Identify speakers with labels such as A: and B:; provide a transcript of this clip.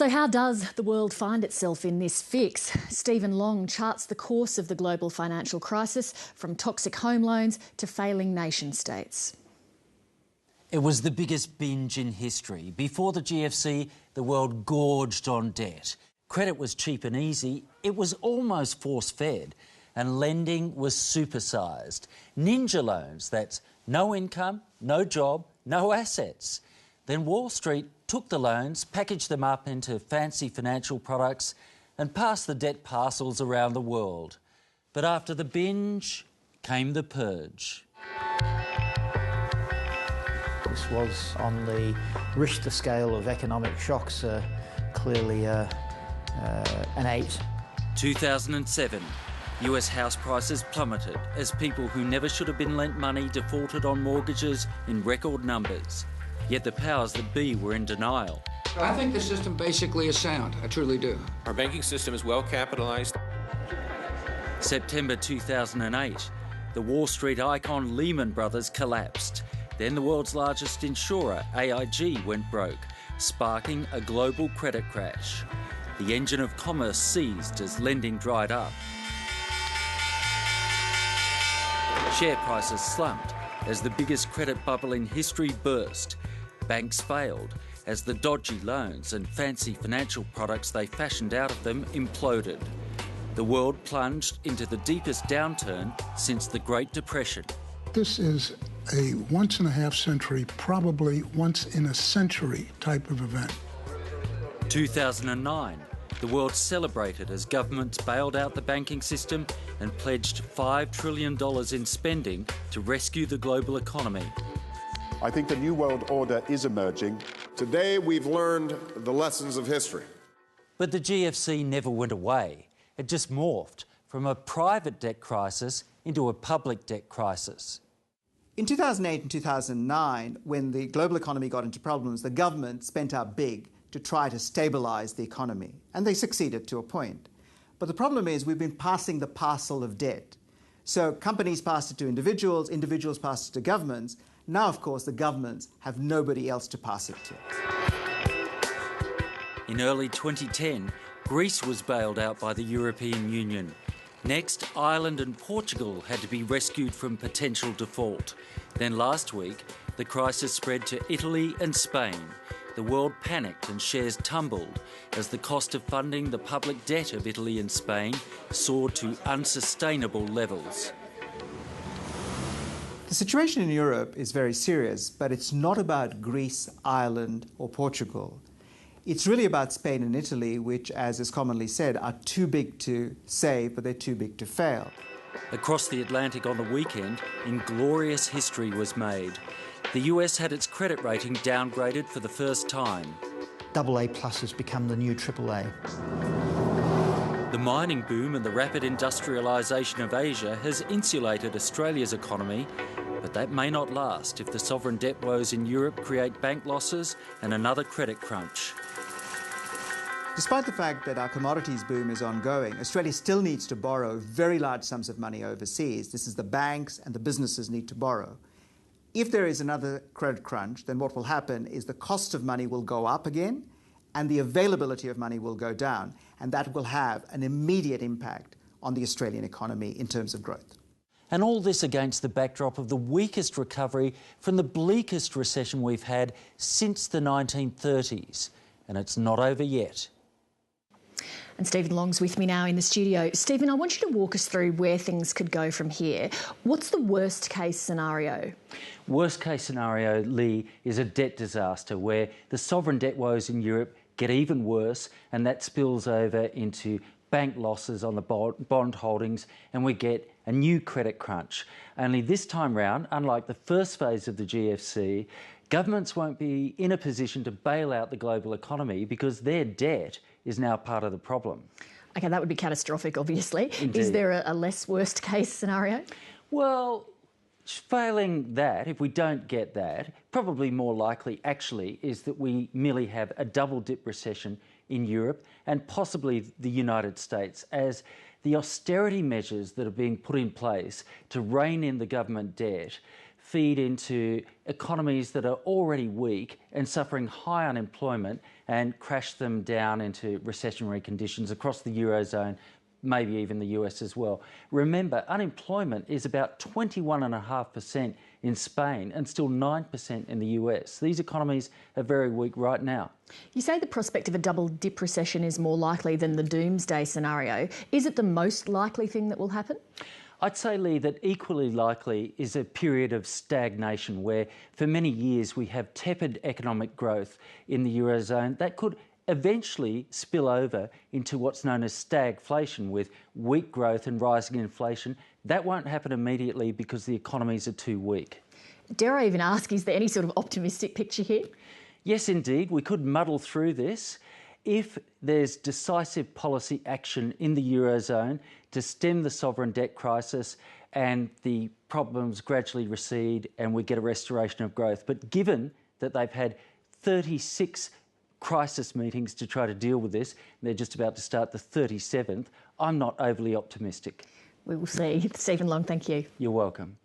A: So how does the world find itself in this fix? Stephen Long charts the course of the global financial crisis, from toxic home loans to failing nation states.
B: It was the biggest binge in history. Before the GFC, the world gorged on debt. Credit was cheap and easy. It was almost force-fed. And lending was supersized. Ninja loans, that's no income, no job, no assets. Then Wall Street took the loans, packaged them up into fancy financial products and passed the debt parcels around the world. But after the binge came the purge.
C: This was on the Richter scale of economic shocks, clearly an 8.
B: 2007. US house prices plummeted as people who never should have been lent money defaulted on mortgages in record numbers. Yet the powers that be were in denial.
D: I think the system basically is sound. I truly do.
E: Our banking system is well capitalised.
B: September 2008. The Wall Street icon Lehman Brothers collapsed. Then the world's largest insurer, AIG, went broke, sparking a global credit crash. The engine of commerce seized as lending dried up. Share prices slumped as the biggest credit bubble in history burst. Banks failed as the dodgy loans and fancy financial products they fashioned out of them imploded. The world plunged into the deepest downturn since the Great Depression.
F: This is a once-in-a-half-century, probably once-in-a-century type of event.
B: 2009. The world celebrated as governments bailed out the banking system and pledged $5 trillion in spending to rescue the global economy.
G: I think the new world order is emerging.
H: Today, we've learned the lessons of history.
B: But the GFC never went away. It just morphed from a private debt crisis into a public debt crisis.
I: In 2008 and 2009, when the global economy got into problems, the government spent out big to try to stabilise the economy, and they succeeded to a point. But the problem is we've been passing the parcel of debt. So companies passed it to individuals, individuals passed it to governments. Now, of course, the governments have nobody else to pass it to.
B: In early 2010, Greece was bailed out by the European Union. Next, Ireland and Portugal had to be rescued from potential default. Then last week, the crisis spread to Italy and Spain. The world panicked and shares tumbled as the cost of funding the public debt of Italy and Spain soared to unsustainable levels.
I: The situation in Europe is very serious, but it's not about Greece, Ireland or Portugal. It's really about Spain and Italy, which, as is commonly said, are too big to save, but they're too big to fail.
B: Across the Atlantic on the weekend, inglorious history was made. The US had its credit rating downgraded for the first time.
C: AA+ has become the new AAA.
B: The mining boom and the rapid industrialisation of Asia has insulated Australia's economy, but that may not last if the sovereign debt woes in Europe create bank losses and another credit crunch.
I: Despite the fact that our commodities boom is ongoing, Australia still needs to borrow very large sums of money overseas. This is the banks and the businesses need to borrow. If there is another credit crunch, then what will happen is the cost of money will go up again and the availability of money will go down, and that will have an immediate impact on the Australian economy in terms of growth.
B: And all this against the backdrop of the weakest recovery from the bleakest recession we've had since the 1930s. And it's not over yet.
A: And Stephen Long's with me now in the studio. Stephen, I want you to walk us through where things could go from here. What's the worst case scenario?
B: Worst case scenario, Lee, is a debt disaster where the sovereign debt woes in Europe get even worse and that spills over into bank losses on the bond holdings and we get a new credit crunch. Only this time round, unlike the first phase of the GFC, governments won't be in a position to bail out the global economy because their debt is now part of the problem.
A: OK, that would be catastrophic, obviously.
B: Indeed.
A: Is there a less worst case scenario?
B: Well, failing that, if we don't get that, probably more likely actually is that we merely have a double-dip recession in Europe and possibly the United States as the austerity measures that are being put in place to rein in the government debt feed into economies that are already weak and suffering high unemployment and crash them down into recessionary conditions across the Eurozone, maybe even the US as well. Remember, unemployment is about 21.5% in Spain and still 9% in the US. These economies are very weak right now.
A: You say the prospect of a double dip recession is more likely than the doomsday scenario. Is it the most likely thing that will happen?
B: I'd say, Lee, that equally likely is a period of stagnation where for many years we have tepid economic growth in the Eurozone that could eventually spill over into what's known as stagflation, with weak growth and rising inflation. That won't happen immediately because the economies are too weak.
A: Dare I even ask, is there any sort of optimistic picture here?
B: Yes, indeed. We could muddle through this if there's decisive policy action in the Eurozone to stem the sovereign debt crisis and the problems gradually recede and we get a restoration of growth. But given that they've had 36 crisis meetings to try to deal with this, and they're just about to start the 37th, I'm not overly optimistic.
A: We will see. Stephen Long, thank you.
B: You're welcome.